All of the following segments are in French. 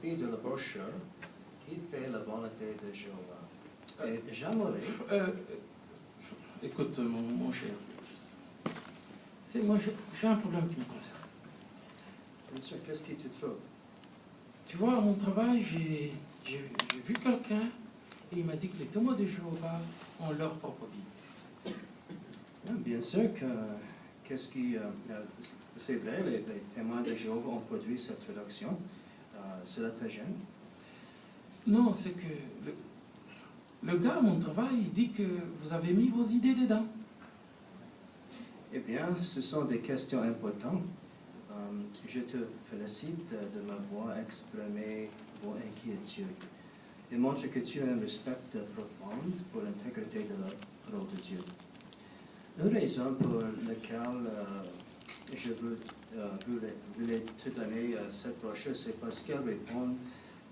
copie de la brochure qui fait la volonté de Jéhovah. Et j'aimerais... Écoute, mon cher, moi j'ai un problème qui me concerne. Bien sûr, qu'est-ce qui te trouve? Tu vois, à mon travail, j'ai vu quelqu'un et il m'a dit que les témoins de Jéhovah ont leur propre Bible. Bien sûr que c'est vrai, les témoins de Jéhovah ont produit cette traduction. Cela te gêne? Non, c'est que le gars à mon travail, il dit que vous avez mis vos idées dedans. Eh bien, ce sont des questions importantes. Je te félicite de m'avoir exprimé vos inquiétudes et montre que tu as un respect profond pour l'intégrité de la parole de Dieu. Une raison pour laquelle je voulais te donner cette brochure, c'est parce qu'elle répond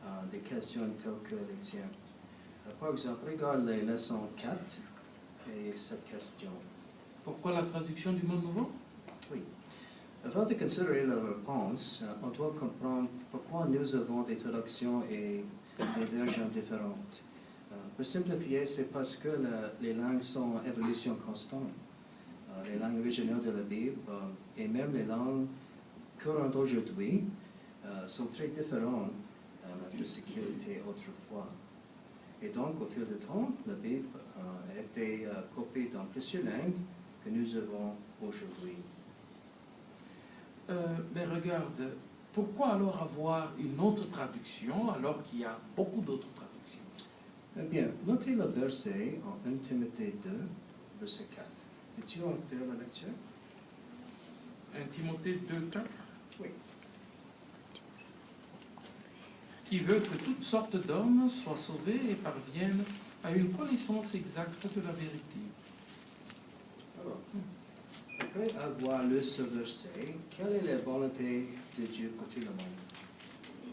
à des questions telles que les tiennes. Par exemple, regarde les leçons 4 et cette question. Pourquoi la traduction du Monde Nouveau? Oui. Avant de considérer la réponse, on doit comprendre pourquoi nous avons des traductions et des versions différentes. Pour simplifier, c'est parce que les langues sont en évolution constante. Les langues originales de la Bible et même les langues courantes aujourd'hui sont très différentes de ce qu'elles étaient autrefois. Et donc, au fil du temps, la Bible a été copiée dans plusieurs langues que nous avons aujourd'hui. Mais regarde, pourquoi alors avoir une autre traduction alors qu'il y a beaucoup d'autres traductions? Eh bien, notez le verset en 1 Timothée 2, verset 4. Peux-tu en faire la lecture? 1 Timothée 2, 4? Oui. Qui veut que toutes sortes d'hommes soient sauvés et parviennent à une connaissance exacte de la vérité. Alors, après avoir lu ce verset, quelle est la volonté de Dieu pour tout le monde?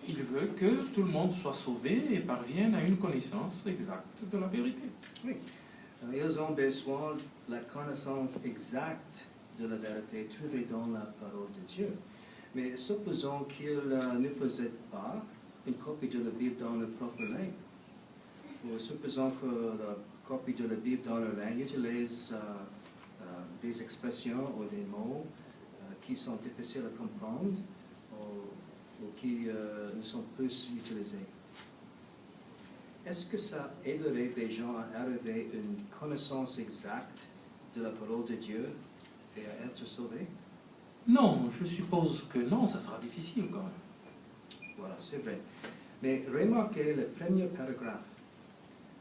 Il veut que tout le monde soit sauvé et parvienne à une connaissance exacte de la vérité. Oui. Ils ont besoin de la connaissance exacte de la vérité trouvée dans la parole de Dieu. Mais supposons qu'ils ne possèdent pas une copie de la Bible dans leur propre langue. Ou supposons que la copie de la Bible dans leur langue utilise des expressions ou des mots qui sont difficiles à comprendre ou qui ne sont plus utilisés. Est-ce que ça aiderait des gens à arriver à une connaissance exacte de la parole de Dieu et à être sauvés? Non, je suppose que non, ça sera difficile quand même. Voilà, c'est vrai. Mais remarquez le premier paragraphe.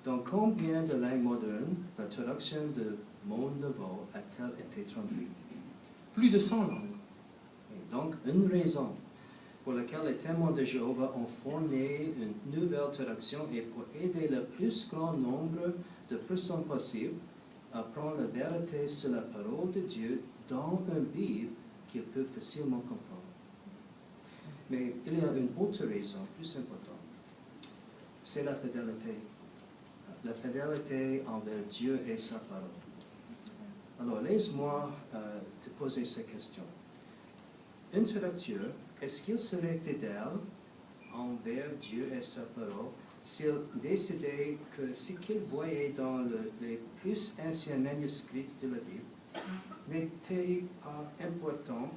Dans combien de langues modernes la traduction de Monde Nouveau a-t-elle été traduite? Plus de 100 langues. Et donc, une raison pour laquelle les témoins de Jéhovah ont fourni une nouvelle traduction est pour aider le plus grand nombre de personnes possible à prendre la vérité sur la parole de Dieu dans une Bible qu'ils peuvent facilement comprendre. Mais il y a une autre raison plus importante. C'est la fidélité. La fidélité envers Dieu et sa parole. Alors, laisse-moi te poser cette question. Un traducteur, est-ce qu'il serait fidèle envers Dieu et sa parole s'il décidait que ce qu'il voyait dans les plus anciens manuscrits de la Bible n'était pas important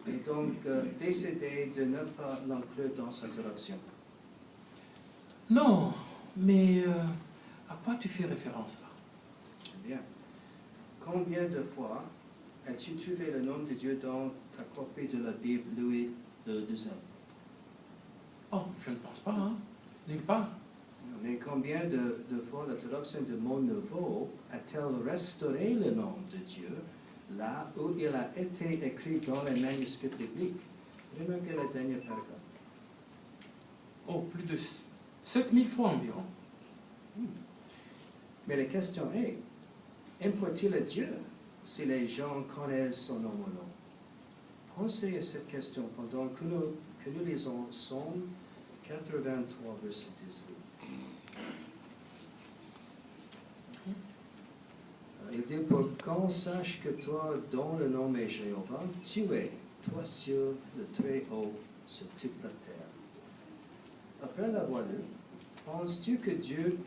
et donc décidait de ne pas l'inclure dans sa traduction? Non, mais à quoi tu fais référence là? Bien. Combien de fois as-tu trouvé le nom de Dieu dans ta copie de la Bible Louis II? Oh, je ne pense pas, hein? Nulle part. Mais combien de fois la traduction de Monde Nouveau a-t-elle restauré le nom de Dieu là où il a été écrit dans les manuscrits bibliques? Remarquez le dernier paragraphe. Oh, plus de 7000 fois environ. Mais la question est, importe-t-il à Dieu si les gens connaissent son nom ou non? Pensez à cette question pendant que nous lisons Psaume 83, verset 18. Il dit, pour qu'on sache que toi, dont le nom est Jéhovah, tu es, toi sur le Très-Haut, sur toute la terre. Après l'avoir lu, penses-tu que Dieu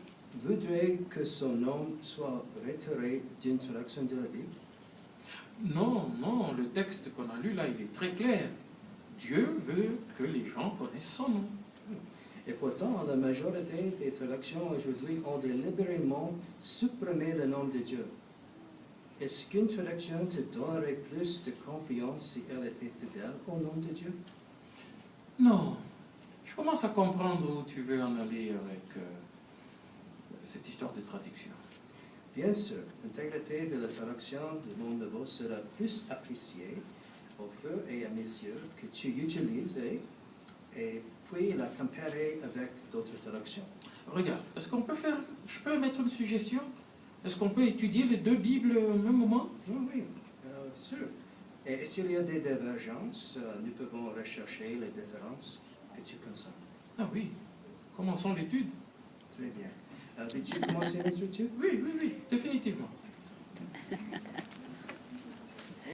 voudrait que son nom soit retiré d'une traduction de la Bible? Non, non, le texte qu'on a lu là, il est très clair. Dieu veut que les gens connaissent son nom. Et pourtant, la majorité des traductions aujourd'hui ont délibérément supprimé le nom de Dieu. Est-ce qu'une traduction te donnerait plus de confiance si elle était fidèle au nom de Dieu? Non, je commence à comprendre où tu veux en aller avec cette histoire de traduction. Bien sûr, l'intégrité de la traduction du Monde Nouveau sera plus appréciée au fur et à mesure que tu utilises et puis la comparer avec d'autres traductions. Regarde, je peux mettre une suggestion? Est-ce qu'on peut étudier les deux Bibles au même moment? Oui, sûr. Et s'il y a des divergences, nous pouvons rechercher les différences que tu consommes. Ah oui, commençons l'étude. Très bien. Veux-tu commencer notre étude? Oui, définitivement.